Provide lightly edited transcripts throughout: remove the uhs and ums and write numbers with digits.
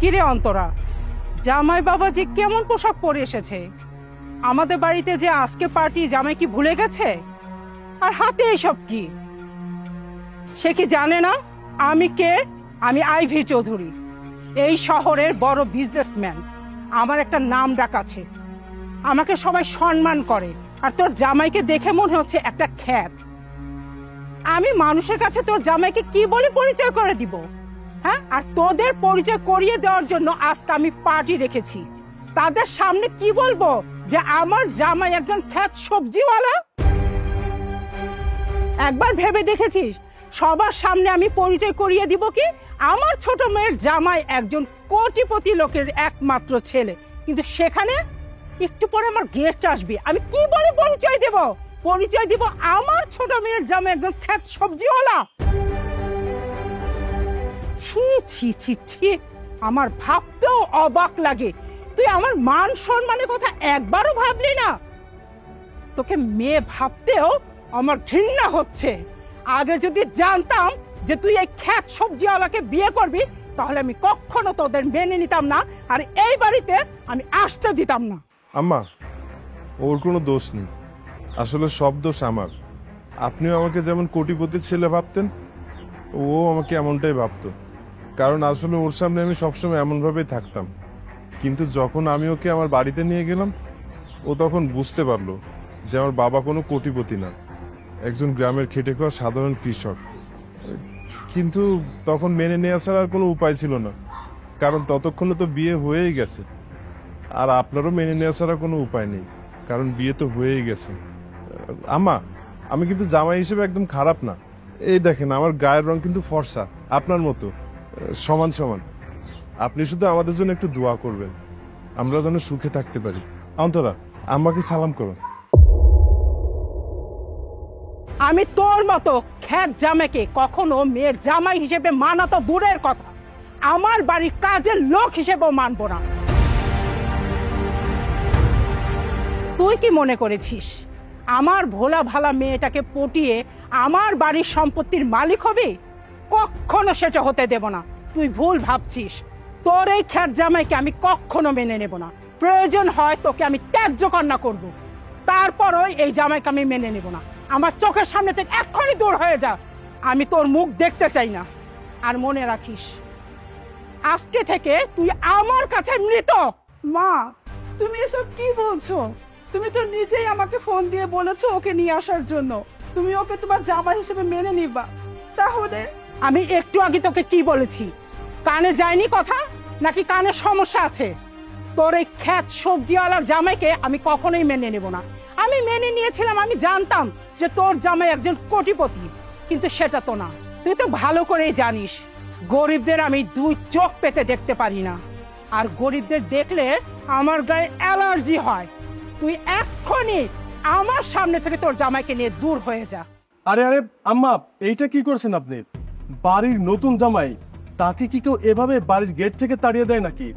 কিরে অন্তরা, জামাই বাবাজি কেমন পোশাক পরে এসেছে? আমাদের বাড়িতে যে আজকে পার্টি, জামাই কি ভুলে গেছে? আর হাতে এইসব কি? সে কি জানে না আমি কে? আমি আইভি চৌধুরী, এই শহরের বড় বিজনেসম্যান। আমার একটা নাম ডাক আছে, আমাকে সবাই সম্মান করে। আর তোর জামাইকে দেখে মনে হচ্ছে একটা খ্যাত। আমি মানুষের কাছে তোর জামাইকে কি বলে পরিচয় করে দিব? হ্যাঁ, আর তোদের পরিচয় করিয়ে দেওয়ার জন্য আজকে আমি পার্টি রেখেছি। তাদের সামনে কি বলবো যে আমার জামাই একজন খ্যাত সবজিওয়ালা? একবার ভেবে দেখেছিস সবার সামনে আমি পরিচয় করিয়ে দিব কি আমার ছোট মেয়ের জামাই একজন কোটিপতি লোকের একমাত্র ছেলে? কিন্তু সেখানে একটু পরে আমার গেস্ট আসবে, আমি কি বলে পরিচয় দেব? পরিচয় দিব আমার ছোট মেয়ের জামাই একজন খ্যাত সবজিওয়ালা। ছি ছি ছি ছি, আমার ভাবতেও অবাক লাগে। তুই আমার মান সম্মানের কথা একবারও ভাবলি না? তোকে মেয়ে ভাবতেও আমার ঘৃণা হচ্ছে। আগে যদি জানতাম যে তুই এই খ্যাত সবজিওয়ালাকে বিয়ে করবি, তাহলে আমি কখনো তোদের মেনে নিতাম না, আর এই বাড়িতে আমি আসতে দিতাম না। আম্মা, ওর কোনো দোষ নেই, আসলে সব দোষ আমার। আপনিও আমাকে যেমন কোটিপতির ছেলে ভাবতেন, ও আমাকে এমনটাই ভাবতো। কারণ আসলে ওর সামনে আমি সবসময় এমনভাবেই থাকতাম। কিন্তু যখন আমি ওকে আমার বাড়িতে নিয়ে গেলাম, ও তখন বুঝতে পারলো যে আমার বাবা কোনো কোটিপতি না, একজন গ্রামের খেটে খাওয়া সাধারণ কৃষক। কিন্তু তখন মেনে নেওয়া ছাড়া আর কোনো উপায় ছিল না, কারণ ততক্ষণে তো বিয়ে হয়েই গেছে। আর আপনারও মেনে নেওয়া ছাড়া কোনো উপায় নেই, কারণ বিয়ে তো হয়েই গেছে। আম্মা, আমি কিন্তু জামাই হিসেবে একদম খারাপ না। এই দেখেন, আমার গায়ের রং কিন্তু ফর্সা, আপনার মতো সমান সমান। আপনি শুধু আমাদের জন্য একটু দোয়া করবেন, আমরা যেন সুখে থাকতে পারি। অন্তরা, আম্মাকে সালাম করো। আমি তোর মতো খ্যাত জামাইকে কখনো মেয়ের জামাই হিসেবে মানা তো দূরের কথা, আমার বাড়ির কাজের লোক হিসেবেও মানব না। তুই কি মনে করেছিস আমার ভোলা ভালা মেয়েটাকে পটিয়ে আমার বাড়ির সম্পত্তির মালিক হবে? কখনো সেটা হতে দেব না। তুই ভুল ভাবছিস। তোর এই খ্যাত জামাইকে আমি কখনো মেনে নেব না। প্রয়োজন হয় তোকে আমি ত্যায্য কন্যা করব, তারপরও এই জামাইকে আমি মেনে নেব না। আমার চোখের সামনে থেকে এক্ষুনি দূর হয়ে যা, আমি তোর মুখ দেখতে চাই না। আর মনে রাখিস, আজকে থেকে তুই আমার কাছে মৃত। মা, তুমি এসব কি বলছো? তুমি তো নিজেই আমাকে ফোন দিয়ে বলেছো ওকে নিয়ে আসার জন্য, তুমি ওকে তোমার জামাই হিসেবে মেনে নিবা। তাহলে আমি একটু আগে তোকে কি বলেছি? কানে যায়নি কথা, নাকি কানে সমস্যা আছে? তোর এই খ্যাত সবজিওয়ালার জামাইকে আমি কখনোই মেনে নেব না। আমি মেনে নিয়েছিলাম, আমি জানতাম যে তোর জামাই একজন কোটিপতি, কিন্তু সেটা তো না। তুই তো ভালো করেই জানিস গরিবদের আমি দুই চোখ পেতে দেখতে পারি না, আর গরিবদের দেখলে আমার গায়ে অ্যালার্জি হয়। তুই এক্ষুনি আমার সামনে থেকে তোর জামাইকে নিয়ে দূর হয়ে যা। আরে আরে আম্মা, এইটা কি করছেন আপনি? বাড়ির নতুন জামাই, তাকে কি কেউ এভাবে বাড়ির গেট থেকে তাড়িয়ে দেয় নাকি?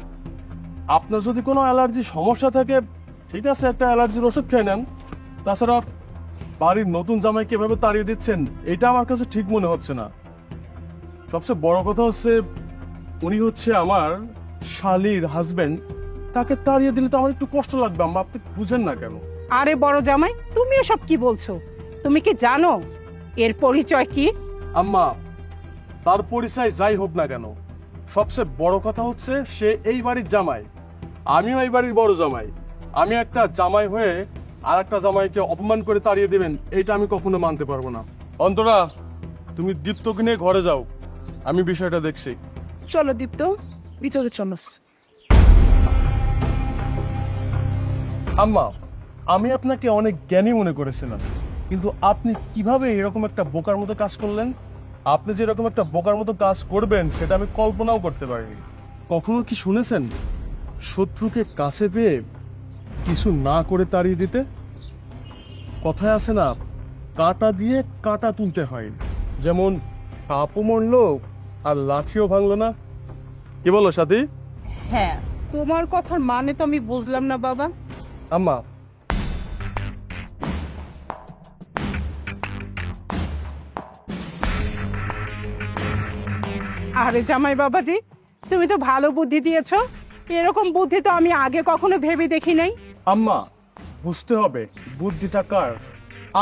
আপনার যদি কোনো অ্যালার্জি সমস্যা থাকে, ঠিক আছে, একটা অ্যালার্জির ওষুধ খেয়ে নেন। তাছাড়া বাড়ির নতুন জামাইকে এভাবে তাড়িয়ে দিচ্ছেন, এটা আমার কাছে ঠিক মনে হচ্ছে না। সবচেয়ে বড় কথা হচ্ছে, উনি হচ্ছে আমার শালীর হাজবেন্ড, তাকে তাড়িয়ে দিলে তো আমার একটু কষ্ট লাগবে। আম্মা, আপনি বুঝেন না কেন? আরে বড় জামাই, তুমি এসব কি বলছো? তুমি কি জানো এর পরিচয় কি? আম্মা, তার পরিচয় যাই হোক না কেন, সবচেয়ে বড় কথা হচ্ছে সে এই বাড়ির জামাই, আমিও এই বাড়ির বড় জামাই। আমি একটা জামাই হয়ে আর একটা জামাইকে অপমান করে তাড়িয়ে দেবেন, এইটা আমি কখনো মানতে পারবো না। অন্তরা, তুমি দীপ্তকে নিয়ে ঘরে যাও, আমি বিষয়টা দেখছি। চলো দীপ্ত, ভিতরে চলো। আম্মা, আমি আপনাকে অনেক জ্ঞানী মনে করেছিলাম, কিন্তু আপনি কিভাবে এরকম একটা বোকার মতো কাজ করলেন? আপনি যে এরকম একটা বোকার মতো কাজ করবেন সেটা আমি কল্পনাও করতে পারিনি। কখনো কি শুনেছেন শত্রুকে কাছে পেয়ে কিছু না করে তাড়িয়ে দিতে? কথায় আছে না, কাঁটা দিয়ে কাঁটা তুলতে হয়। যেমন সাপও মরলো আর লাঠিও ভাঙলো না। কি বলো সাথী? হ্যাঁ, তোমার কথার মানে তো আমি বুঝলাম না বাবা। আম্মা, আরে জামাই বাবাজি, তুমি তো ভালো বুদ্ধি দিয়েছো। এরকম বুদ্ধি তো আমি আগে কখনো ভেবে দেখি নাই। আম্মা, বুঝতে হবে বুদ্ধিটা কার?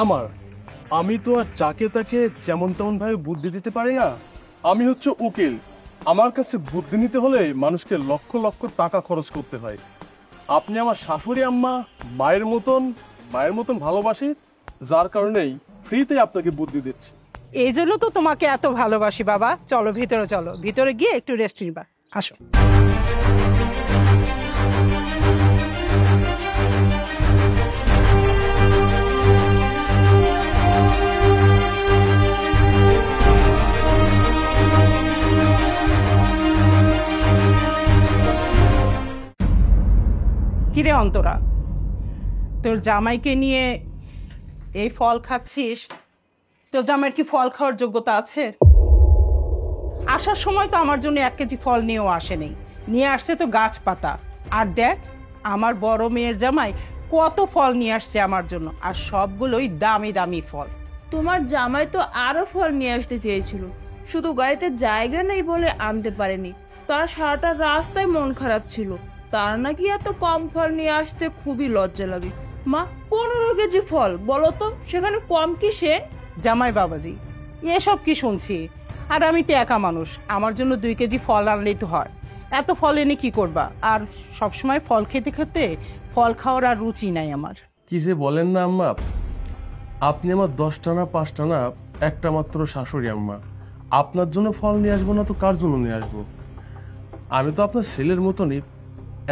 আমার। আমি তো আর যাকে তাকে যেমন তেমন ভাবে বুদ্ধি দিতে পারি না। আমি হচ্ছে উকিল। আমার কাছে বুদ্ধি নিতে হলে মানুষকে লক্ষ লক্ষ টাকা খরচ করতে হয়। আপনি আমার শাশুড়ি আম্মা, মায়ের মতন ভালোবাসি, যার কারণেই ফ্রিতে আপনাকে বুদ্ধি দিচ্ছি। এই জন্য তো তোমাকে এত ভালোবাসি বাবা। চলো ভিতরে, চলো ভিতরে গিয়ে একটু রেস্ট নিবা। আসো। কিরে অন্তরা, তোর জামাইকে নিয়ে এই ফল খাচ্ছিস? তোর জামাইয়ের কি ফল খাওয়ার যোগ্যতা আছে? আসার সময় তো আমার জন্য 1 কেজি ফল নিয়েও আসেনি, নিয়ে আসছে তো গাছ পাতা। আর দেখ, আমার বড় মেয়ের জামাই কত ফল নিয়ে আসছে আমার জন্য, আর সবগুলোই দামি দামি ফল। তোমার জামাই তো আরো ফল নিয়ে আসতে চেয়েছিল, শুধু গাড়িতে জায়গা নেই বলে আনতে পারেনি। তার সারাটা রাস্তায় মন খারাপ ছিল। তার নাকি এত কম ফল নিয়ে আসতে খুবই লজ্জা লাগে। মা, 15 কেজি ফল, বলো তো সেখানে কম কিসে? জামাই বাবাজি, এসব কি শুনছি? আর আমি তো একা মানুষ, আমার জন্য 2 কেজি ফল আনলেই তো হয়। এত ফল এনে কি করবা? আর সবসময় ফল খেতে খেতে ফল খাওয়ার আর রুচি নাই আমার। কি যে বলেন না আম্মা, আপনি আমার 10টা না 5টা না, একটা মাত্র শাশুড়ি আম্মা। আপনার জন্য ফল নিয়ে আসবো না তো কার জন্য নিয়ে আসবো? আমি তো আপনার ছেলের মতনই।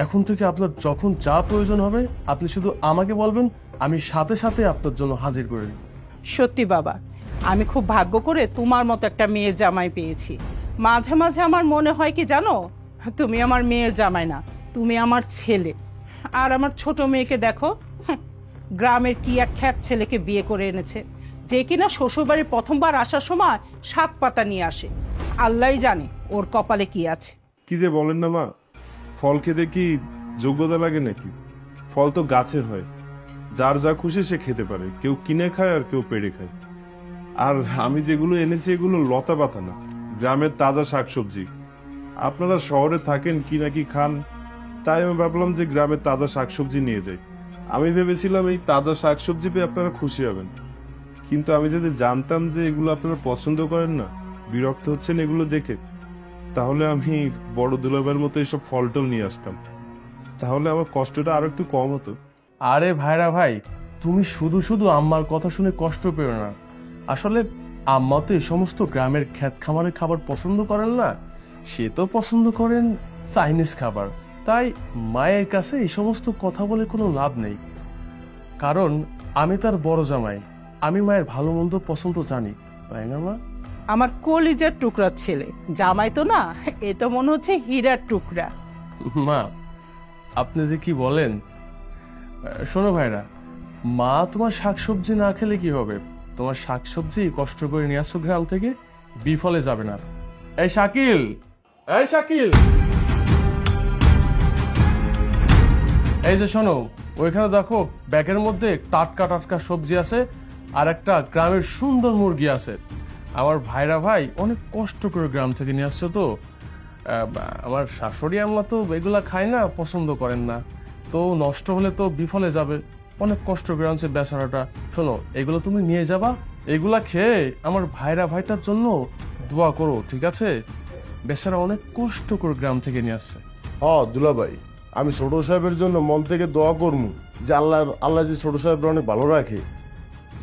এখন থেকে আপনার যখন যা প্রয়োজন হবে আপনি শুধু আমাকে বলবেন, আমি সাথে সাথে আপনার জন্য হাজির করে দিই। সত্যি বাবা, আমি খুব ভাগ্য করে তোমার মতো একটা মেয়ের জামাই পেয়েছি। মাঝে মাঝে আমার মনে হয় কি জানো, তুমি আমার মেয়ের জামাই না, তুমি আমার ছেলে। আর আমার ছোট মেয়েকে দেখো, গ্রামের কি এক খ্যাত ছেলেকে বিয়ে করে এনেছে, যে কিনা শ্বশুরবাড়ির প্রথমবার আসার সময় 7 পাতা নিয়ে আসে। আল্লাহই জানে ওর কপালে কি আছে। কি যে বলেন না মা, ফল খেতে কি যোগ্যতা লাগে নাকি? ফল তো গাছের হয়, যার যা খুশি সে খেতে পারে। কেউ কিনে খায় আর কেউ পেড়ে খায়। আর আমি যেগুলো এনেছি এগুলো লতা পাতা না, গ্রামের তাজা শাকসবজি। আপনারা শহরে থাকেন কি নাকি খান, তাই আমি ভাবলাম যে গ্রামের তাজা শাকসবজি নিয়ে যাই। আমি ভেবেছিলাম এই তাজা শাকসবজি পেয়ে আপনারা খুশি হবেন, কিন্তু আমি যদি জানতাম যে এগুলো আপনারা পছন্দ করেন না, বিরক্ত হচ্ছেন এগুলো দেখে, তাহলে আমি বড় দুলাভাইয়ের মতো এইসব ফল টল নিয়ে আসতাম। তাহলে আমার কষ্টটা আরো একটু কম হতো। আরে ভাইরা ভাই, তুমি শুধু শুধু আম্মার কথা শুনে কষ্ট পেও না। আসলে আম্মা তো এই সমস্ত গ্রামের ক্ষেত খামারের খাবার পছন্দ করেন না, সে তো পছন্দ করেন চাইনিজ খাবার। তাই মায়ের কাছে এই সমস্ত কথা বলে কোনো লাভ নেই, কারণ আমি তার বড় জামাই। আমি মায়ের ভালো মন্দ পছন্দ জানি, তাই না মা? আমার কলিজার টুকরা ছেলে, জামাই তো না, এ তো মনে হচ্ছে হীরার টুকরা। মা, আপনি যে কি বলেন। শোনো ভাইরা, মা তোমার শাকসবজি না খেলে কি হবে? তোমার শাকসবজি কষ্ট করে নিয়ে আসো গ্রাম থেকে, বিফলে যাবে না। এই শাকিল, এই শাকিল, এই যে শোনো, ওইখানে দেখো ব্যাগের মধ্যে টাটকা টাটকা সবজি আছে আর একটা গ্রামের সুন্দর মুরগি আছে। আমার ভাইরা ভাই অনেক কষ্ট করে গ্রাম থেকে নিয়ে আসছো তো। আমার শাশুড়ি আম্মা তো এগুলা খায় না, পছন্দ করেন না, তো নষ্ট হলে তো বিফলে যাবে। অনেক কষ্ট করে আনছে বেচারাটা। শোনো, এগুলো তুমি নিয়ে যাবা, এগুলা খেয়ে আমার ভাইরা ভাইটার জন্য দোয়া করো, ঠিক আছে? বেচারা অনেক কষ্ট করে গ্রাম থেকে নিয়ে আসছে। দুলাভাই, আমি ছোট সাহেবের জন্য মন থেকে দোয়া করবো যে আল্লাহ আল্লাহ যে ছোট সাহেবের অনেক ভালো রাখে।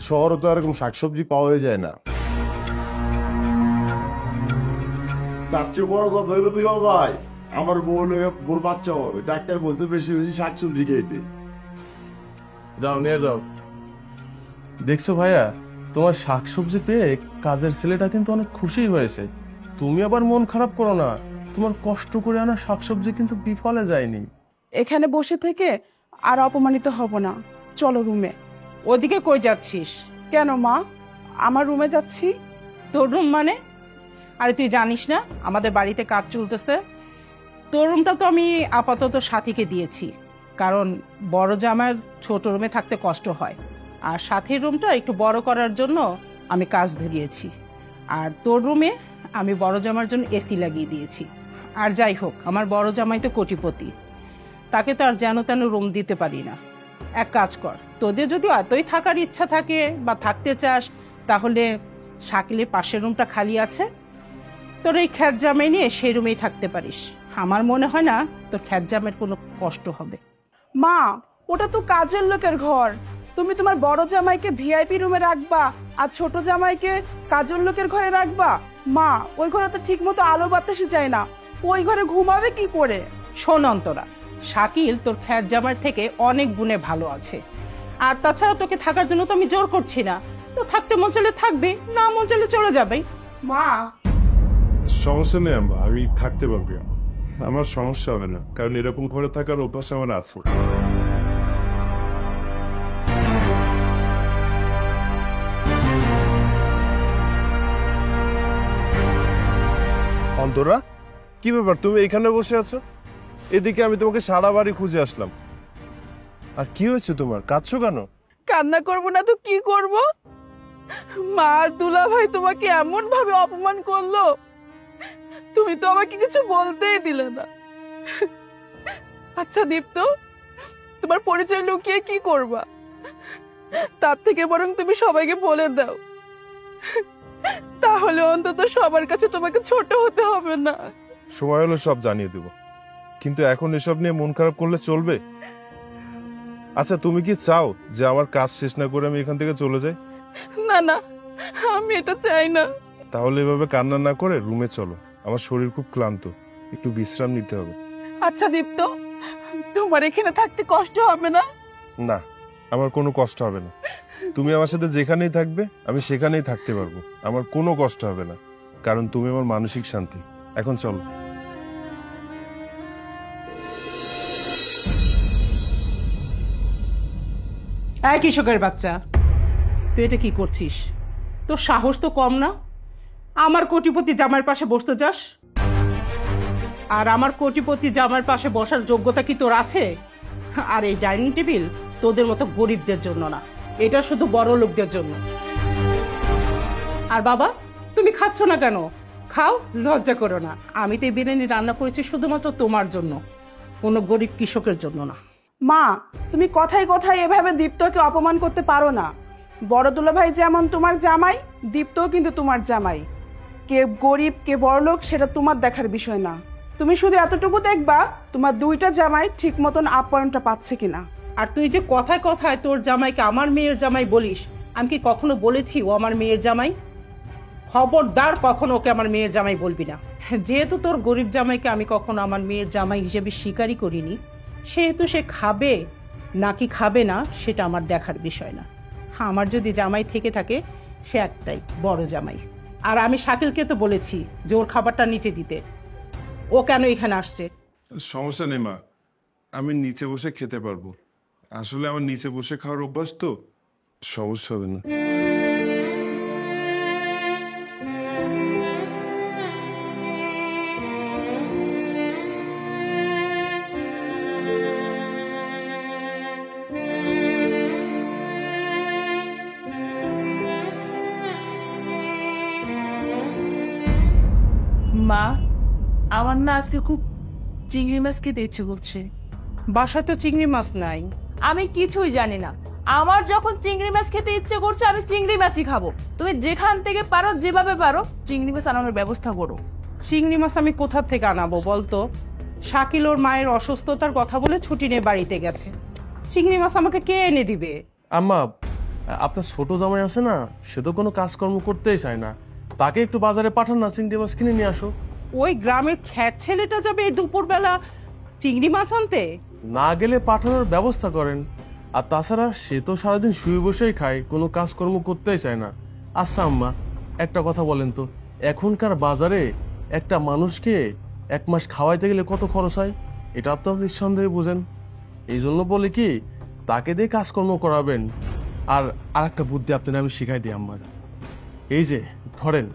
শহরে তো এরকম শাকসবজি পাওয়া যায় না। তার চেয়ে বড় কথা হইলো তুই ভাই, আমার বোর বাচ্চা হবে, ডাক্তার বলছে বেশি বেশি শাকসবজি খেতে। যাও নিয়ে যাও। দেখছো ভাইয়া, তোমার শাকসবজি পেয়ে কাজের ছেলেটা কিন্তু অনেক খুশি হয়েছে। তুমি আবার মন খারাপ করো না, তোমার কষ্ট করে আনা শাকসবজি কিন্তু বিফলে যায়নি। এখানে বসে থেকে আর অপমানিত হব না, চলো রুমে। ওদিকে কই যাচ্ছিস? কেন মা, আমার রুমে যাচ্ছি। তোর রুম মানে? আরে তুই জানিস না আমাদের বাড়িতে কাজ চলতেছে? তোর রুমটা তো আমি আপাতত সাথীকে দিয়েছি, কারণ বড় জামার ছোট রুমে থাকতে কষ্ট হয়, আর সাথীর রুমটা একটু বড় করার জন্য আমি কাজ ধরিয়েছি। আর তোর রুমে আমি বড় জামার জন্য এসি লাগিয়ে দিয়েছি। আর যাই হোক, আমার বড় জামাই তো কোটিপতি, তাকে তো আর যেন তেন রুম দিতে পারি না। এক কাজ কর, তোদের যদি এতই থাকার ইচ্ছা থাকে বা থাকতে চাস, তাহলে শাকিলের পাশের রুমটা খালি আছে, তোর এই খ্যাত জামাই নিয়ে সেই রুমেই থাকতে পারিস। আমার মনে হয় না তোর খ্যাত জামাইয়ের কোনো কষ্ট হবে। মা, ওটা তো কাজের লোকের ঘর। তুমি তোমার বড় জামাইকে ভিআইপি রুমে রাখবা আর ছোট জামাইকে কাজের লোকের ঘরে রাখবা? মা, ওই ঘরে তো ঠিক মতো আলো বাতাসই যায় না, ওই ঘরে ঘুমাবে কি করে? শোন অন্তরা, শাকিল তোর খ্যাত জামাইয়ের থেকে অনেক গুণে ভালো আছে। আর তাছাড়া তোকে থাকার জন্য তো আমি জোর করছি না, তো থাকতে মন চাইলে থাকবে, না মন চাইলে চলে যাবে। মা, সমস্যা নেই আম্মা, আমি থাকতে পারবো, আমার সমস্যা হবে না, কারণ এরকম ঘরে থাকার অভ্যাস আমার আছে। অন্তরা, কি ব্যাপার, তুমি এখানে বসে আছো? এদিকে আমি তোমাকে সারা বাড়ি খুঁজে আসলাম। আর কি হয়েছে তোমার, কাঁদছো কেন? কান্না করবো না তো কি করব? মা আর দুলা ভাই তোমাকে এমন ভাবে অপমান করলো, তুমি তো আমাকে কিছু বলতেই দিলে না। আচ্ছা দীপ্ত, তোমার পরিচয় লুকিয়ে কি করবা? তার থেকে বরং তুমি সবাইকে বলে দাও, তাহলে অন্তত সবার কাছে তোমাকে ছোট হতে হবে না। সময় হলো সব জানিয়ে দেব, কিন্তু এখন এসব নিয়ে মন খারাপ করলে চলবে? আচ্ছা, তুমি কি চাও যে আমার কাজ শেষ না করে আমি এখান থেকে চলে যাই? না না, আমি এটা চাই না। তাহলে এভাবে কান্না না করে রুমে চলো, আমার শরীর খুব ক্লান্ত, একটু বিশ্রাম নিতে হবে। আচ্ছা দীপ্ত, তোমার এখানে থাকতে কষ্ট হবে না? না, আমার কোনো কষ্ট হবে না, তুমি আমার সাথে যেখানেই থাকবে আমি সেখানেই থাকতে পারবো, আমার কোনো কষ্ট হবে না, কারণ তুমি আমার মানসিক শান্তি। এখন চলো। এই কৃষকের বাচ্চা, তুই এটা কি করছিস? তোর সাহস তো কম না, আমার কোটিপতি জামাইয়ের পাশে বসতে যাস? আর আমার কোটিপতি জামাইয়ের পাশে বসার যোগ্যতা কি তোর আছে? আর এই ডাইনিং টেবিল তোদের মতো গরিবদের জন্য না, এটা শুধু বড় লোকদের জন্য। আর বাবা, তুমি খাচ্ছ না কেন? খাও, লজ্জা করো না। আমি তো এই বিরিয়ানি রান্না করেছি শুধুমাত্র তোমার জন্য, কোনো গরিব কৃষকের জন্য না। মা, তুমি কথায় কথায় এভাবে দীপ্তকে অপমান করতে পারো না। বড় দুলা ভাই যেমন তোমার জামাই, দীপ্তও কিন্তু তোমার জামাই। কে গরিব কে বড়লোক সেটা তোমার দেখার বিষয় না। তুমি শুধু এতটুকু দেখবা তোমার দুইটা জামাই ঠিক মতন আপ্যায়নটা পাচ্ছে কিনা। আর তুই যে কথায় কথায় তোর জামাইকে আমার মেয়ের জামাই বলিস, আমি কি কখনো বলেছি ও আমার মেয়ের জামাই? খবরদার, কখনো ওকে আমার মেয়ের জামাই বলবি না। যেহেতু তোর গরিব জামাইকে আমি কখনো আমার মেয়ের জামাই হিসেবে স্বীকারই করিনি, সেহেতু সে খাবে নাকি খাবে না সেটা আমার দেখার বিষয় না। আমার যদি জামাই থেকে থাকে, সে একটাই, বড় জামাই। আর আমি শাকিলকে তো বলেছি যে ওর খাবারটা নিচে দিতে। ও কেন এখানে আসছে? সমস্যা নেই মা, আমি নিচে বসে খেতে পারবো, আসলে আমার নিচে বসে খাওয়ার অভ্যাস তো, সমস্যা হবে না। মা, আমার না আজকে খুব চিংড়ি মাছ খেতে ইচ্ছে করছে। বাসায় তো চিংড়ি মাছ নাই। আমি কিছুই জানি না, আমার যখন চিংড়ি মাছ খেতে ইচ্ছে করছে আমি চিংড়ি মাছই খাবো। তুমি যেখান থেকে পারো, যেভাবে পারো চিংড়ি মাছ আনানোর ব্যবস্থা করো। চিংড়ি মাছ আমি কোথা থেকে আনাবো বলতো? শাকিল ওর মায়ের অসুস্থতার কথা বলে ছুটি নিয়ে বাড়িতে গেছে, চিংড়ি মাছ আমাকে কে এনে দিবে? আম্মা, আপনার ছোট জামাই আছে না, সে তো কোনো কাজকর্ম করতেই চায় না, তাকে একটু বাজারে পাঠান না, চিংড়ি মাছ কিনে নিয়ে আসো। ওই গ্রামের খ্যাত ছেলেটা যাবে এই দুপুরবেলা চিংড়ি মাছ আনতে? না গেলে পাঠানোর ব্যবস্থা করেন। আর তাছাড়া সে তো সারাদিন শুয়ে বসেই খায়, কোনো কাজকর্ম করতেই চায় না। আচ্ছা আম্মা, একটা কথা বলেন তো, এখনকার বাজারে একটা মানুষকে 1 মাস খাওয়াইতে গেলে কত খরচ হয়? এটা তো আপনি নিঃসন্দেহে বুঝেন। এই জন্য বলি কি, তাকে দিয়ে কাজকর্ম করাবেন। আর আরেকটা বুদ্ধি আপনার আমি শিখাই দিই আম্মা। এই যে ধরেন,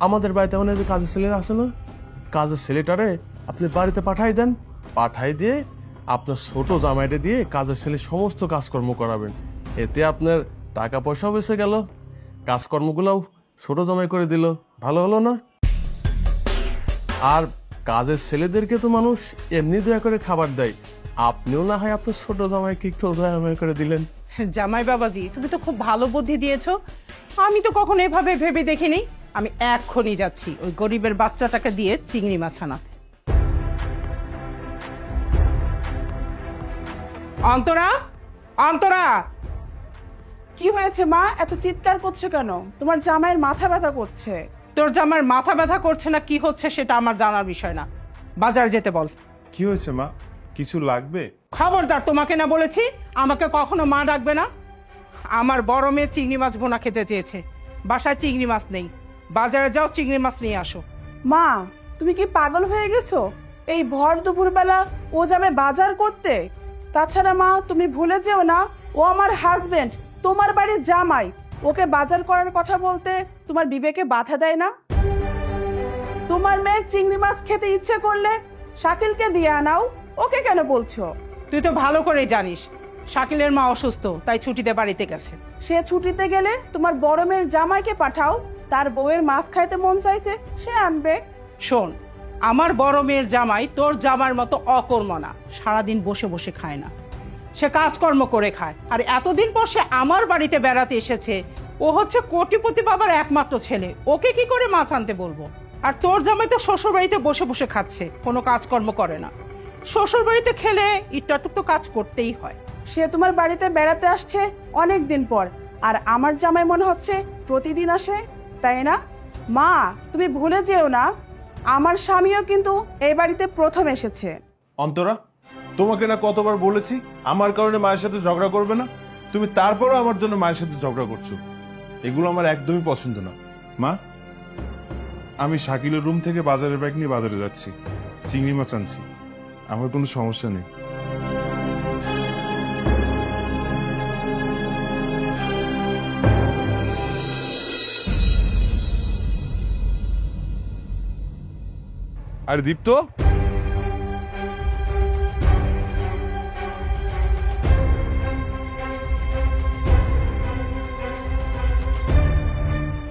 আমাদের বাড়িতে এখন যে কাজের ছেলেরা আছে না, কাজের ছেলেটারে আপনি বাড়িতে পাঠাই দেন, পাঠাই দিয়ে আপনার ছোট জামাইটা দিয়ে কাজের ছেলে সমস্ত কাজকর্ম করাবেন। এতে আপনার টাকা পয়সাও বেঁচে গেল, কাজকর্মগুলোও ছোট জামাই করে দিল, ভালো হলো না? আর কাজের ছেলেদেরকে তো মানুষ এমনি দয়া করে খাবার দেয়, আপনিও না হয় আপনার ছোট জামাইকে একটু দয়া ময়া করে দিলেন। জামাই বাবাজি, তুমি তো খুব ভালো বুদ্ধি দিয়েছো। আমি তো কখনো এভাবে ভেবে দেখিনি। আমি এক্ষুনি যাচ্ছি ওই গরিবের বাচ্চাটাকে দিয়ে চিংড়ি মাছ আনাতে। অন্তরা, অন্তরা! কি হয়েছে মা, এত চিৎকার করছো কেন? তোমার জামাইয়ের মাথা ব্যথা করছে। তোর জামার মাথা ব্যথা করছে না কি হচ্ছে সেটা আমার জানার বিষয় না। বাজার যেতে বল। কি হয়েছে মা, কিছু লাগবে? খবরদার, তোমাকে না বলেছি আমাকে কখনো মা ডাকবে না। আমার বড় মেয়ে চিংড়ি মাছ ভুনা খেতে চেয়েছে, বাসায় চিংড়ি মাছ নেই। বাজারে যাও, চিংড়ি মাছ নিয়ে আসো। মা, তুমি কি পাগল হয়ে গেছো? এই ভর দুপুরবেলা ও যাবে বাজার করতে? তাছাড়া মা, তুমি ভুলে যেও না, ও আমার হাজবেন্ড, তোমার বাড়ির জামাই। ওকে বাজার করার কথা বলতে তোমার বিবেকে বাধা দেয় না? তোমার মেয়ের চিংড়ি মাছ খেতে ইচ্ছে করলে শাকিলকে দিয়ে আনাও, ওকে কেন বলছো? তুই তো ভালো করেই জানিস শাকিলের মা অসুস্থ, তাই ছুটিতে বাড়িতে গেছে। সে ছুটিতে গেলে তোমার বড় মেয়ের জামাইকে পাঠাও, তার বউয়ের মাছ খাইতে মন চাইছে, সে আনবে। শোন, আমার বড় মেয়ের জামাই তোর জামার মতো অকর্ম না, সারাদিন বসে বসে খায় না, সে কাজকর্ম করে খায়। আর এতদিন পর সে আমার বাড়িতে বেড়াতে এসেছে। ও হচ্ছে কোটিপতি বাবার একমাত্র ছেলে, ওকে কি করে মাছ আনতে বলবো? আর তোর জামাই তো শ্বশুর বাড়িতে বসে বসে খাচ্ছে, কোনো কাজকর্ম করে না। শ্বশুর বাড়িতে খেলে ইট্টাটুক তো কাজ করতেই হয়। সে তোমার বাড়িতে বেড়াতে আসছে অনেক দিন পর, আর আমার জামাই মনে হচ্ছে প্রতিদিন আসে, তাই না? মা, তুমি ভুলে যেও না, আমার স্বামীও কিন্তু এই বাড়িতে প্রথম এসেছে। অন্তরা, তোমাকে না কতবার বলেছি আমার কারণে মায়ের সাথে ঝগড়া করবে না, তুমি তারপরও আমার জন্য মায়ের সাথে ঝগড়া করছো। এগুলো আমার একদমই পছন্দ না। মা, আমি শাকিলের রুম থেকে বাজারের ব্যাগ নিয়ে বাজারে যাচ্ছি, চিংড়ি মাছ আনছি, আমার কোনো সমস্যা নেই। আর দীপ্ত,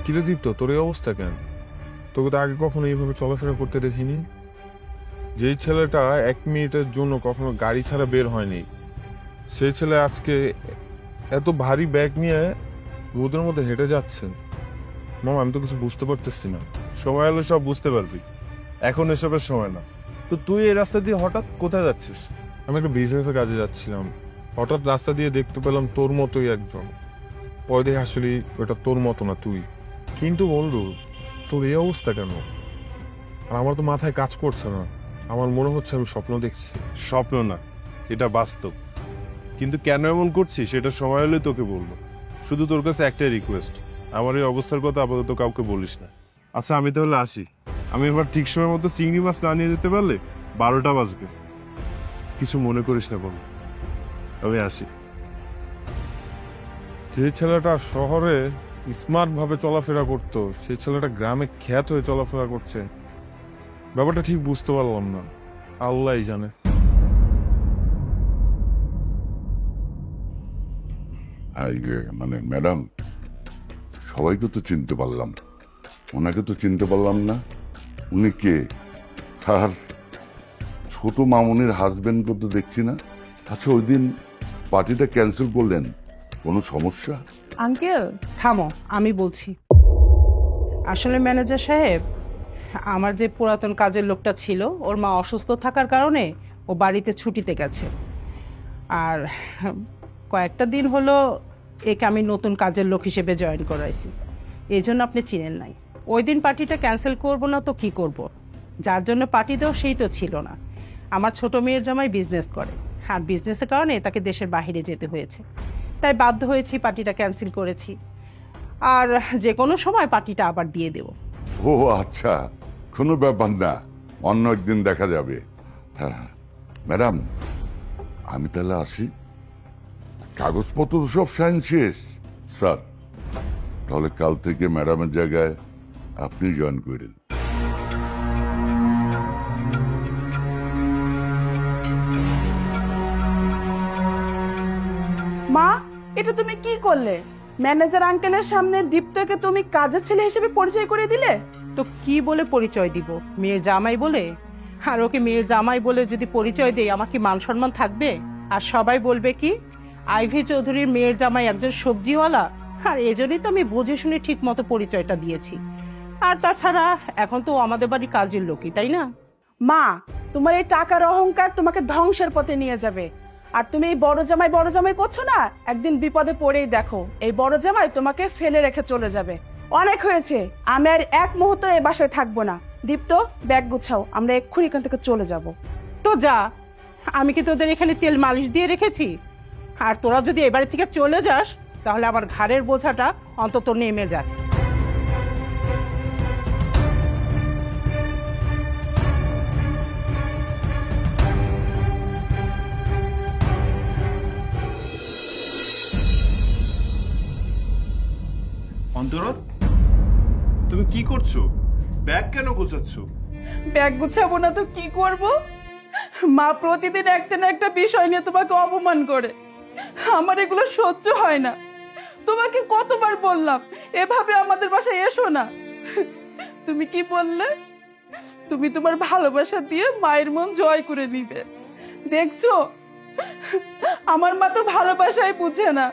কিরে দীপ্ত, তোর এই অবস্থা কেন? তোকে তো আগে কখনো এইভাবে চলাফেরা করতে দেখিনি। যেই ছেলেটা 1 মিনিটের জন্য কখনো গাড়ি ছাড়া বের হয়নি, সেই ছেলে আজকে এত ভারী ব্যাগ নিয়ে রোদের মধ্যে হেঁটে যাচ্ছে। মামা, আমি তো কিছু বুঝতে পারতেছি না। সময় হলে সব বুঝতে পারবি, এখন এসবের সময় না। তো তুই এই রাস্তা দিয়ে হঠাৎ কোথায় যাচ্ছিস? আমি একটা বিজনেসের কাজে যাচ্ছিলাম, হঠাৎ রাস্তা দিয়ে দেখতে পেলাম তোর মতোই একজন। পরে দেখে আসলে ওটা তোর মতো না, তুই। কিন্তু বন্ধু, তোর এই অবস্থা কেন? আর আমার তো মাথায় কাজ করছে না, আমার মনে হচ্ছে আমি স্বপ্ন দেখছি। স্বপ্ন না, এটা বাস্তব। কিন্তু কেন এমন করছি সেটা সময় হলে তোকে বলবো। শুধু তোর কাছে একটাই রিকোয়েস্ট, আমার এই অবস্থার কথা আপাতত কাউকে বলিস না। আচ্ছা, আমি তাহলে আসি। আমি এবার ঠিক সময় মতো চিংড়ি মাছ না নিয়ে যেতে পারলে 12টা বাজবে। কিছু মনে করিস না বল, আমি আসি। যে ছেলেটা শহরে স্মার্ট ভাবে চলাফেরা করতো, সেই ছেলেটা গ্রামে খ্যাত হয়ে চলাফেরা করছে, ব্যাপারটা ঠিক বুঝতে পারলাম না। আল্লাহই জানে। মানে ম্যাডাম, সবাইকে তো চিনতে পারলাম, ওনাকে তো চিনতে পারলাম না। উনি কে? তার ছোট মামুনির হাজবেন্ডকে তো দেখছি না। আচ্ছা, ওই দিন পার্টিটা ক্যান্সেল করলেন, কোনো সমস্যা? আঙ্কেল, থামো, আমি বলছি। আসলে ম্যানেজার সাহেব, আমার যে পুরাতন কাজের লোকটা ছিল, ওর মা অসুস্থ থাকার কারণে ও বাড়িতে ছুটিতে গেছে। আর কয়েকটা দিন হলো একে আমি নতুন কাজের লোক হিসেবে জয়েন করাইছি, এই জন্য আপনি চিনেন নাই। ওই দিন পার্টিটা ক্যান্সেল করব না তো কি করব? যার জন্য পার্টি দেও সেই তো ছিল না। আমার ছোট মেয়ের জামাই বিজনেস করে, আর বিজনেসের কারণে তাকে দেশের বাইরে যেতে হয়েছে, তাই বাধ্য হয়েছি পার্টিটা ক্যান্সেল করেছি। আর যে কোনো সময় পার্টিটা আবার দিয়ে দেব। ও আচ্ছা, কোনো ব্যাপার না, অন্য একদিন দেখা যাবে। হ্যাঁ ম্যাডাম, আমি তাহলে আসি। কাগজপত্র তো সব সাইন শেষ স্যার, তাহলে কাল থেকে ম্যাডামের জায়গায় আপনি জয়েন করেন। মা, এটা তুমি কি করলে? ম্যানেজার আঙ্কেলের সামনে দীপ্তকে তুমি কাজের ছেলে হিসেবে পরিচয় করে দিলে। তো কি বলে পরিচয় দিব? মেয়ের জামাই বলে? আর ওকে মেয়ের জামাই বলে যদি পরিচয় দেই, আমার কি মান সম্মান থাকবে? আর সবাই বলবে কি আইভি চৌধুরীর মেয়ের জামাই একজন সবজিওয়ালা। আর এজন্যই তো আমি বুঝে শুনে ঠিক মতো পরিচয়টা দিয়েছি। আর তাছাড়া এখন তো ও আমাদের বাড়ি কাজের লোকই, তাই না? মা, তোমার এই টাকার অহংকার তোমাকে ধ্বংসের পথে নিয়ে যাবে। আর তুমি এই বড় জামাই করছো না, একদিন বিপদে পড়েই দেখো এই বড় জামাই তোমাকে ফেলে রেখে চলে যাবে। অনেক হয়েছে, আমি আর এক মুহূর্ত এই বাসায় থাকবো না। দীপ্ত, ব্যাগ গুছাও, আমরা এক্ষুনি এখান থেকে চলে যাব। তো যা, আমি কি তোদের এখানে তেল মালিশ দিয়ে রেখেছি? আর তোরা যদি এবারে থেকে চলে যাস তাহলে আমার ঘাড়ের বোঝাটা অন্তত নেমে যায়। অন্তরা, তুমি কি করছো? ব্যাগ কেন গোছাচ্ছ? ব্যাগ গুছাবো না তো কি করব? মা প্রতিদিন একটা না একটা বিষয় নিয়ে তোমাকে অপমান করে, আমার এগুলো সহ্য হয় না। তোমাকে কতবার বললাম এভাবে আমাদের বাসায় এসো না, তুমি কি বললে? তুমি তোমার ভালোবাসা দিয়ে মায়ের মন জয় করে নিবে। দেখছো, আমার মা তো ভালোবাসাই বুঝে না।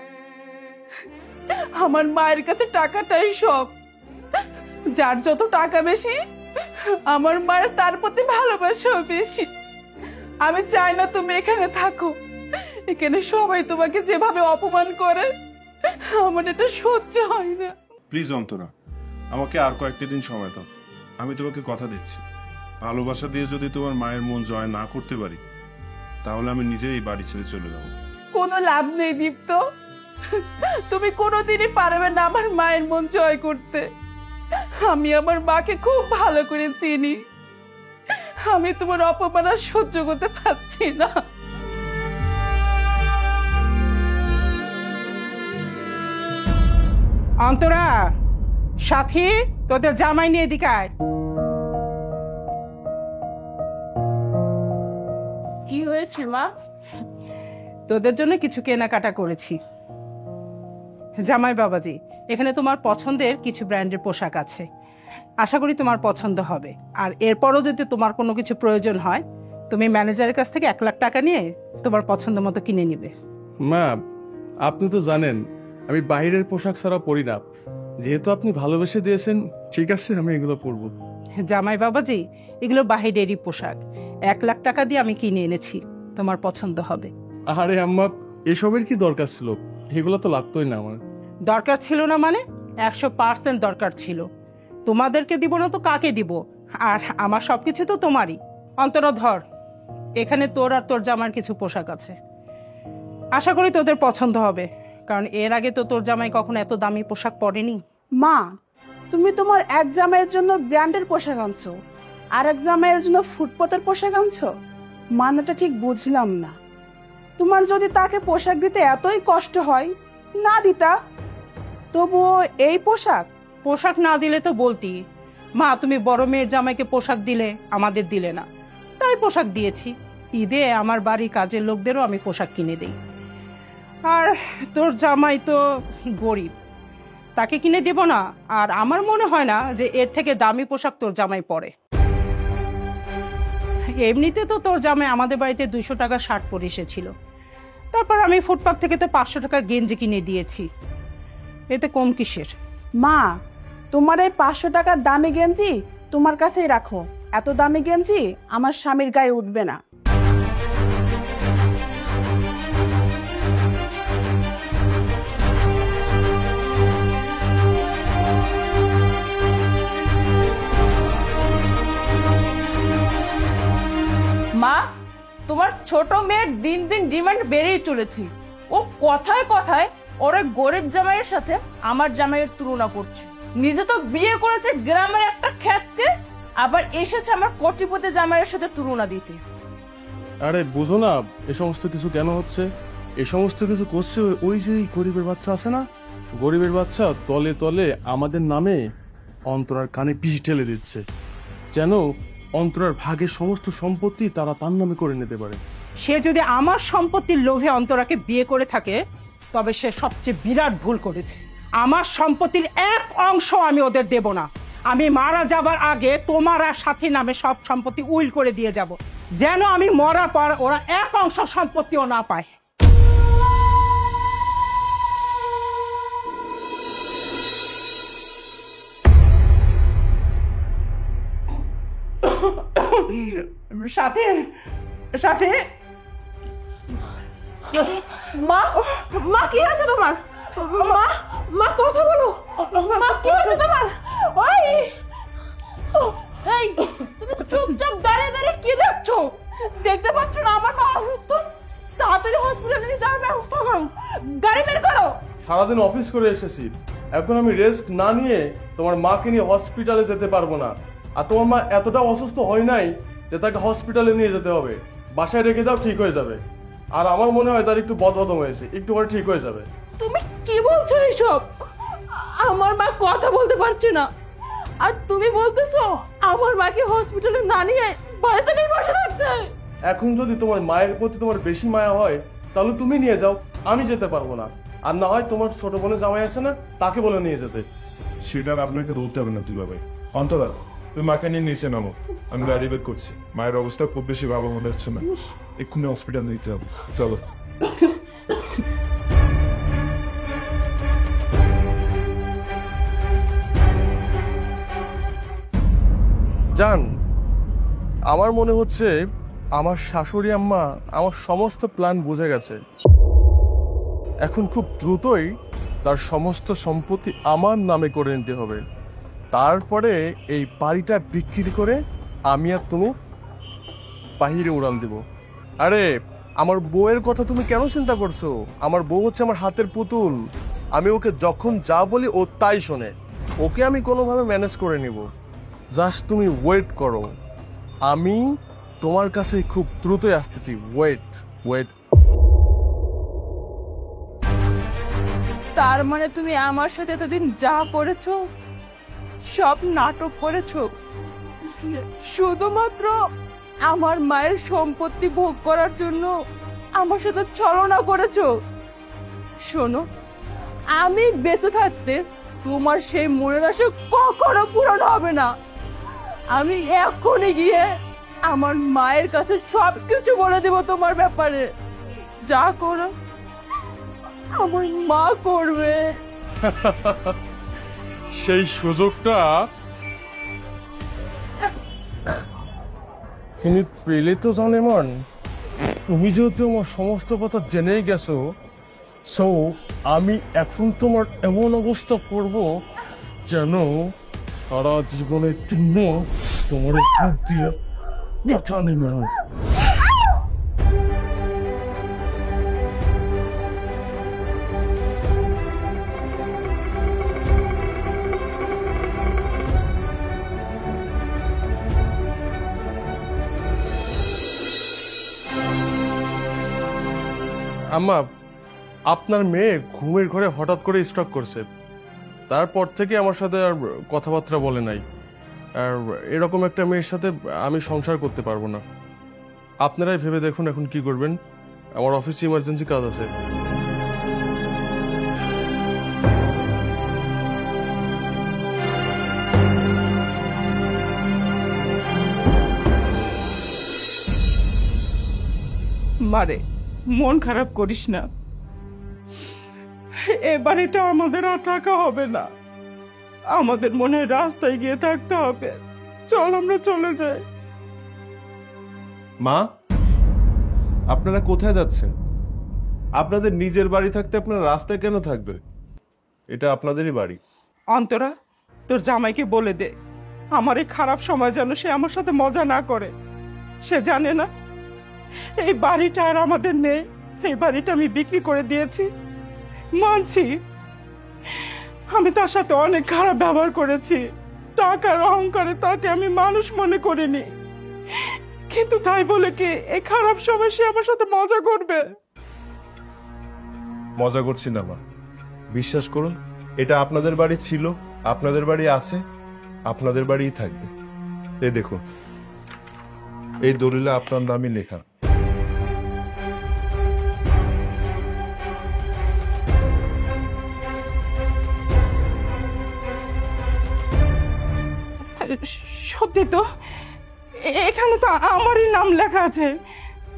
আমার মায়ের কাছে টাকাটাই সব, যার যত টাকা বেশি আমার মায়ের তার প্রতি ভালোবাসাও বেশি। আমি চাই না তুমি এখানে থাকো, এখানে সবাই তোমাকে যেভাবে অপমান করে আমার এটা সহ্য হয় না। প্লিজ অন্তরা, আমাকে আর কয়েকটা দিন সময় দাও। আমি তোমাকে কথা দিচ্ছি, ভালোবাসা দিয়ে যদি তোমার মায়ের মন জয় না করতে পারি তাহলে আমি নিজেই এই বাড়ি ছেড়ে চলে যাবো। কোনো লাভ নেই দীপ্ত, তুমি কোনোদিনই পারবে না আমার মায়ের মন জয় করতে। আমি আমার মাকে খুব ভালো করে চিনি, আমি তোমার অপমান আর সহ্য করতে পারছি না। অন্তরা, সাথী, তোদের জামাই নিয়ে এদিকে আয়। কি হয়েছে মা? তোদের জন্য কিছু কেনাকাটা করেছি। জামাই বাবাজি, এখানে তোমার পছন্দের কিছু ব্র্যান্ডের পোশাক আছে, আশা করি তোমার পছন্দ হবে। আর এরপরও যদি তোমার কোনো কিছু প্রয়োজন হয় তুমি ম্যানেজারের কাছ থেকে 1 লাখ টাকা নিয়ে তোমার পছন্দ মতো কিনে নিবে। মা, আপনি তো জানেন আমি বাইরের পোশাক ছাড়া পরি না। যেহেতু আপনি ভালোবেসে দিয়েছেন, ঠিক আছে, আমি এগুলো পরবো। জামাই বাবাজি, এগুলো বাহিরেরই পোশাক, 1 লাখ টাকা দিয়ে আমি কিনে এনেছি, তোমার পছন্দ হবে। আরে আম্মা, এসবের কি দরকার ছিল? এগুলো তো লাগতোই না আমার। দরকার ছিল না মানে? 100% দরকার ছিল। তোমাদেরকে দিব না তো কাকে দিব? আর আমার সবকিছু তো তোমারই। অন্তরা ধর, এখানে তোর আর তোর জামার কিছু পোশাক আছে, আশা করি তোদের পছন্দ হবে, কারণ এর আগে তো তোর জামাই কখনো এত দামি পোশাক পরেনি। মা, তুমি তোমার এক জামাইয়ের জন্য ব্র্যান্ডের পোশাক আনছো, আর এক জামাইয়ের জন্য ফুটপাতের পোশাক আনছো, মানেটা ঠিক বুঝলাম না। তোমার যদি তাকে পোশাক দিতে এতই কষ্ট হয়, না দিতা। তবুও এই পোশাক না দিলে তো বলতি, মা তুমি বড় মেয়ের জামাইকে পোশাক দিলে, আমাদের দিলে না, তাই পোশাক দিয়েছি। ঈদে আমার বাড়ির কাজের লোকদেরও আমি পোশাক কিনে দেই। আর তোর জামাই তো গরিব, তাকে কিনে দেব না? আর আমার মনে হয় না যে এর থেকে দামি পোশাক তোর জামাই পরে। এমনিতে তো তোর জামাই আমাদের বাড়িতে 200 টাকার শার্ট পরে এসেছিল, তারপর আমি ফুটপাত থেকে তো 500 টাকার গেঞ্জি কিনে দিয়েছি, এতে কম কিসের? মা, তোমার এই 500 টাকার দামি গেঞ্জি তোমার কাছেই রাখো, এত দামি গেঞ্জি আমার স্বামীর গায়ে উঠবে না। মা, তোমার ছোট মেয়ের দিন দিন ডিমান্ড বেড়েই চলেছে। ও কথায় কথায় ওর এক গরিব জামাইয়ের সাথে আমার জামাইয়ের তুলনা করছে। নিজে তো বিয়ে করেছে গ্রামের একটা খ্যাতকে, আবার এসেছে আমার কোটিপতি জামাইয়ের সাথে তুলনা দিতে। আরে বুঝো না এ সমস্ত কিছু কেন হচ্ছে? এ সমস্ত কিছু করছে ওই যে গরিবের বাচ্চা আছে না, গরিবের বাচ্চা তলে তলে আমাদের নামে অন্তরার কানে পিঠ ঠেলে দিচ্ছে, যেন অন্তরার ভাগের সমস্ত সম্পত্তি তারা তার নামে করে নিতে পারে। সে যদি আমার সম্পত্তির লোভে অন্তরাকে বিয়ে করে থাকে তবে সে সবচেয়ে বিরাট ভুল করেছে। আমার সম্পত্তির 1 অংশ আমি ওদের দেব না। আমি মারা যাবার আগে তোমার আর সাথী নামে সব সম্পত্তি উইল করে দিয়ে যাব, যেন আমি মরার পর ওরা এক অংশ সম্পত্তিও না পায়। সাথী, সাথী, মা, মা কি আছে তোমার? মা, মা কথা বলো। মা কি আছে তোমার? ওই, এই, তুমি চুপচাপ দাঁড়িয়ে দাঁড়িয়ে কি দেখছো? দেখতে পাচ্ছ না আমার মা অসুস্থ? তাড়াতাড়ি হসপিটালে নিয়ে যাওয়ার ব্যবস্থা করো, গাড়ি বের করো। সারাদিন অফিস করে এসেছি, এখন আমি রেস্ট না নিয়ে তোমার মাকে নিয়ে হসপিটালে যেতে পারবো না। আর তোমার মা এতটা অসুস্থ হয় নাই যে তাকে হসপিটালে নিয়ে যেতে হবে। বাসায় রেখে যাও, ঠিক হয়ে যাবে। আর আমার মনে হয় তার একটু বদহজম হয়েছে, একটু পরে ঠিক হয়ে যাবে। তুমি কি বলছো এসব? আমার মা কথা বলতে পারছে না, আর তুমি বলতেছো আমার মাকে হসপিটালে না নিয়ে বাড়িতে নিয়ে বসে থাকতে? এখন যদি তোমার মায়ের প্রতি তোমার বেশি মায়া হয় তাহলে তুমি নিয়ে যাও, আমি যেতে পারবো না। আর না হয় তোমার ছোট বোনের জামাই আছে না, তাকে বলে নিয়ে যেতে। সেটা আর আপনাকে ধরতে হবে না দুলা ভাই। অন্তরা, তুমি মাকে নিয়ে নিচে নামো, আমি গাড়ি বের করছি। মায়ের অবস্থা খুব বেশি ভালো মনে হচ্ছে না, এক্ষুনি হসপিটাল নিতে হবে। চলো। জান, আমার মনে হচ্ছে আমার শাশুড়ি আম্মা আমার সমস্ত প্ল্যান বুঝে গেছে। এখন খুব দ্রুতই তার সমস্ত সম্পত্তি আমার নামে করে নিতে হবে। তারপরে এই বাড়িটা বিক্রি করে আমি আর তুমি বাহিরে উড়াল দিব। আরে আমার বউয়ের কথা তুমি কেন চিন্তা করছো? আমার বউ হচ্ছে আমার হাতের পুতুল। আমি ওকে যখন যা বলি ও তাই শোনে। ওকে আমি কোনোভাবে ম্যানেজ করে নিব। জাস্ট তুমি ওয়েট করো, আমি তোমার কাছে খুব দ্রুতই আসতেছি। Wait wait. তার মানে তুমি আমার সাথে এতদিন যা করেছো সব নাটক করেছো, শুধুমাত্র আমার মায়ের সম্পত্তি ভোগ করার জন্য আমার সাথে ছলনা করেছো। শোনো, আমি বেঁচে থাকতে তোমার সেই মনের আশা কখনো পূরণ হবে না। আমি এখনই গিয়ে আমার মায়ের কাছে সবকিছু বলে দেব তোমার ব্যাপারে। যা করো আমার মা করবে। সেই সুযোগটা তুমি পেলে তো জানে মন, তুমি যেহেতু আমার সমস্ত কথা জেনেই গেছো, সো আমি এখন তোমার এমন অবস্থা করব যেন সারা জীবনের জন্য তোমার হাত দিয়ে ব্যথা নেমে হয়। আম্মা, আপনার মেয়ে ঘুমের ঘরে হঠাৎ করে স্ট্রোক করছে। তারপর থেকে আমার সাথে আর কথাবার্তা বলে নাই। আর এরকম একটা মেয়ের সাথে আমি সংসার করতে পারবো না। আপনারাই ভেবে দেখুন এখন কি করবেন। আমার অফিসে ইমার্জেন্সি কাজ আছে। মারে, মন খারাপ করিস না, এ বাড়িতে আমাদের আর থাকা হবে না। আমাদের মনে রাস্তায় গিয়ে থাকতে হবে। চল আমরা চলে যাই। মা, আপনারা কোথায় যাচ্ছেন? আপনাদের নিজের বাড়ি থাকতে আপনারা রাস্তায় কেন থাকবে? এটা আপনাদেরই বাড়ি। অন্তরা, তোর জামাইকে বলে দে আমার এই খারাপ সময় যেন সে আমার সাথে মজা না করে। সে জানে না এই বাড়িটা আর আমাদের নেই। এই বাড়িটা আমি বিক্রি করে দিয়েছি, মানছি। আমি তার সাথে অনেক খারাপ ব্যবহার করেছি। টাকার অহংকারে তাকে আমি মানুষ মনে করিনি, কিন্তু তাই বলে কি এই খারাপ সময় সে আমার সাথে মজা করবে? মজা করছি না মা, বিশ্বাস করুন, এটা আপনাদের বাড়ি ছিল, আপনাদের বাড়ি আছে, আপনাদের বাড়িই থাকবে। এই দেখুন, এই দলিলে আপনার নামই লেখা। সত্যি তো, এখানে তো আমারই নাম লেখা আছে,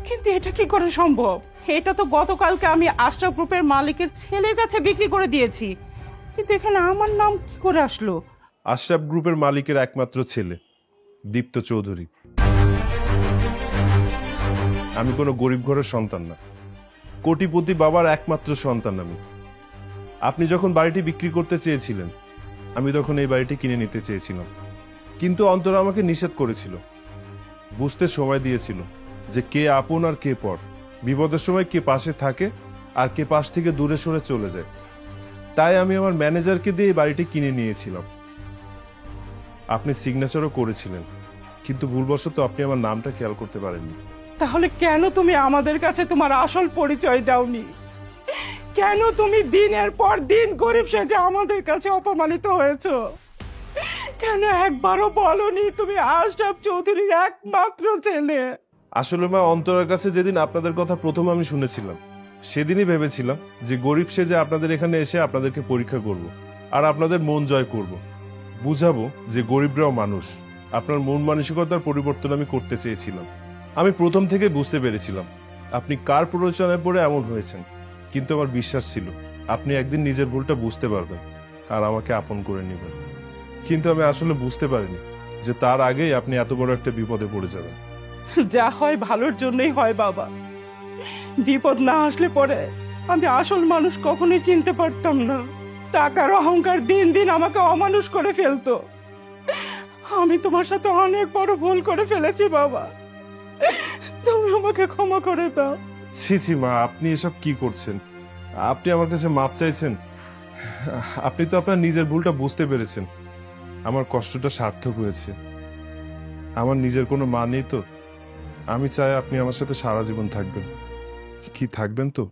কিন্তু এটা কি করে সম্ভব? এটা তো গতকালকে আমি আশরাফ গ্রুপের মালিকের ছেলের কাছে বিক্রি করে দিয়েছি, কিন্তু এখানে আমার নাম কি করে আসলো? আশরাফ গ্রুপের মালিকের একমাত্র ছেলে দীপ্ত চৌধুরী। আমি কোনো গরিব ঘরের সন্তান না, কোটিপতি বাবার একমাত্র সন্তান আমি। আপনি যখন বাড়িটি বিক্রি করতে চেয়েছিলেন, আমি তখন এই বাড়িটি কিনে নিতে চেয়েছিলাম, কিন্তু অন্তর আমাকে নিষেধ করেছিল। বুঝতে সময় দিয়েছিল যে কে আপন আর কে পর, বিপদের সময় কে পাশে থাকে আর কে পাশ থেকে দূরে সরে চলে যায়। তাই আমি আমার ম্যানেজারকে দিয়ে এই বাড়িটি কিনে নিয়েছিলাম। আপনি সিগনেচারও করেছিলেন, কিন্তু ভুলবশত আপনি আমার নামটা খেয়াল করতে পারেননি। তাহলে কেন তুমি আমাদের কাছে তোমার আসল পরিচয় দাওনি? কেন তুমি দিনের পর দিন গরিব সেজে আমাদের কাছে অপমানিত হয়েছো? কেন একবারও বলনি তুমি আশরাফ চৌধুরীর একমাত্র ছেলে? আসলে মা, অন্তরের কাছে যেদিন আপনাদের কথা প্রথম আমি শুনেছিলাম, সেদিনই ভেবেছিলাম যে গরিব সেজে আপনাদের এখানে এসে আপনাদেরকে পরীক্ষা করব আর আপনাদের মন জয় করব, বুঝাবো যে গরিবরাও মানুষ। আপনার মন মানসিকতার পরিবর্তন আমি করতে চেয়েছিলাম। আমি প্রথম থেকে বুঝতে পেরেছিলাম আপনি কার প্ররোচনায় পড়ে এমন হয়েছেন, কিন্তু আমার বিশ্বাস ছিল আপনি একদিন নিজের ভুলটা বুঝতে পারবেন আর আমাকে আপন করে নেবেন। কিন্তু আমি আসলে বুঝতে পারিনি যে তার আগেই আপনি এত বড় একটা বিপদে পড়ে যাবেন। যা হয় ভালোর জন্যই হয় বাবা। বিপদ না আসলে পরে আমি আসল মানুষ কখনোই চিনতে পারতাম না। টাকার অহংকার দিন দিন আমাকে অমানুষ করে ফেলতো। আমি তোমার সাথে অনেক বড় ভুল করে ফেলেছি বাবা, তুমি আমাকে ক্ষমা করে দাও। ছি ছি মা, আপনি এসব কি করছেন? আপনি আমার কাছে মাপ চাইছেন? আপনি তো আপনার নিজের ভুলটা বুঝতে পেরেছেন। আমার কষ্টটা সার্থক হয়েছে। আমার নিজের কোনো মা নেই তো, আমি চাই আপনি আমার সাথে সারা জীবন থাকবেন। কি থাকবেন তো?